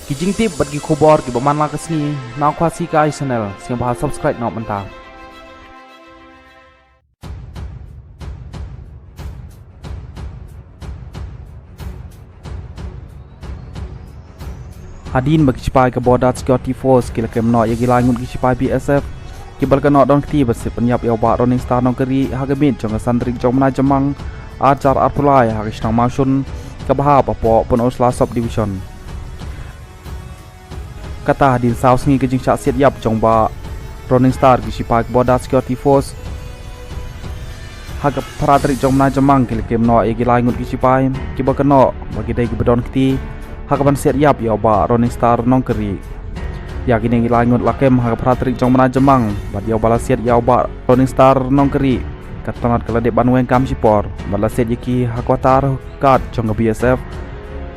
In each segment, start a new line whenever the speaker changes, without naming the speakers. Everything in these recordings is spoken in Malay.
Kijing tip bagi kubor ki baman la kesni nak kuasi kai channel siang bahas subscribe nak mentah. Hadin bagi cipai ke border security force kila kem no yagi langun ki cipai BSF kibal ke no don kti bersih penyap ya ba running star nong keri hagamit jong sandrik jong mana jemang ajar arpulai hagis nang masun ke bahap apa pun osla sub division. Kata hadin saus ngi kejing cak siat yap jong ba running star ki cipai ke border security force hagap paratrik jong mana jemang kila kem no yagi langun ki cipai kibal ke no bagi dai ki bedon kti hakapan siat yap ya ba running star nong keri ya kini ngilangut lakem hagap pratrik jong mana jemang bad ya bala siat ya ba running star nong keri katanat kala de banwen kam sipor bala siat yaki hakwatar kat jong BSF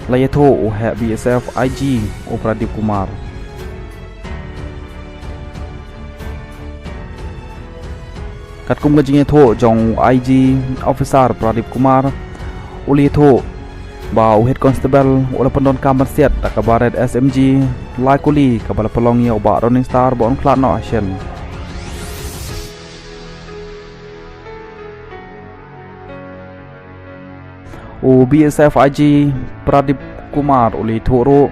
layatho o ha BSF IG o Pradip Kumar kat kum gajing tho jong IG officer Pradip Kumar uli tho bau head constable ola pendon kamar siat tak kabaret SMG laikuli kabala pelong ya ba running star bon klat no action o BSF IG Pradip Kumar uli thoro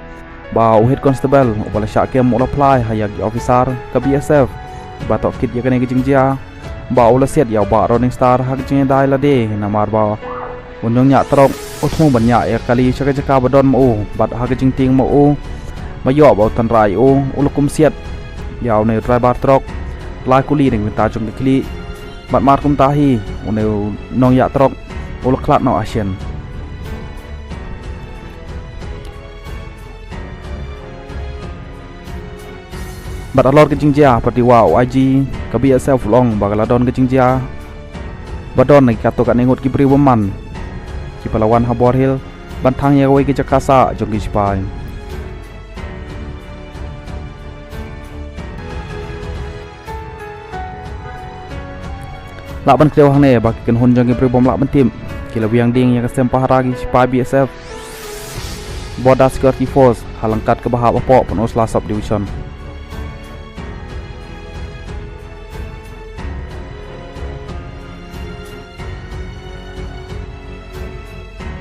bau head constable obala syakem ola apply hayag officer ke BSF batok kit ya kene kijingjia bau la siat ya ba running star hak jing dai la de namar ba unjong nya trok utmu banyak ya kali caka-caka badon mau bat haga jingting mau mayo bau tan rai o ulukum siat yaw ne driver trok lai kuli ning minta jong kli bat mar kum tahi une nong ya trok uluk klat no asian bat alor kejingjia pati wow IG ka BSF long bagala don kejingjia badon ne kato kan ngot ki priwoman ki palawan Habor Hill bantang ya wei ke Jakarta jong ki sipai lak ban kleu hang ne bak ken hun jong ki pribom lak ban tim ki lawiang ding ya kasem pahara ki sipai BSF Border Security Force halangkat ke bahap apa pun osla sub division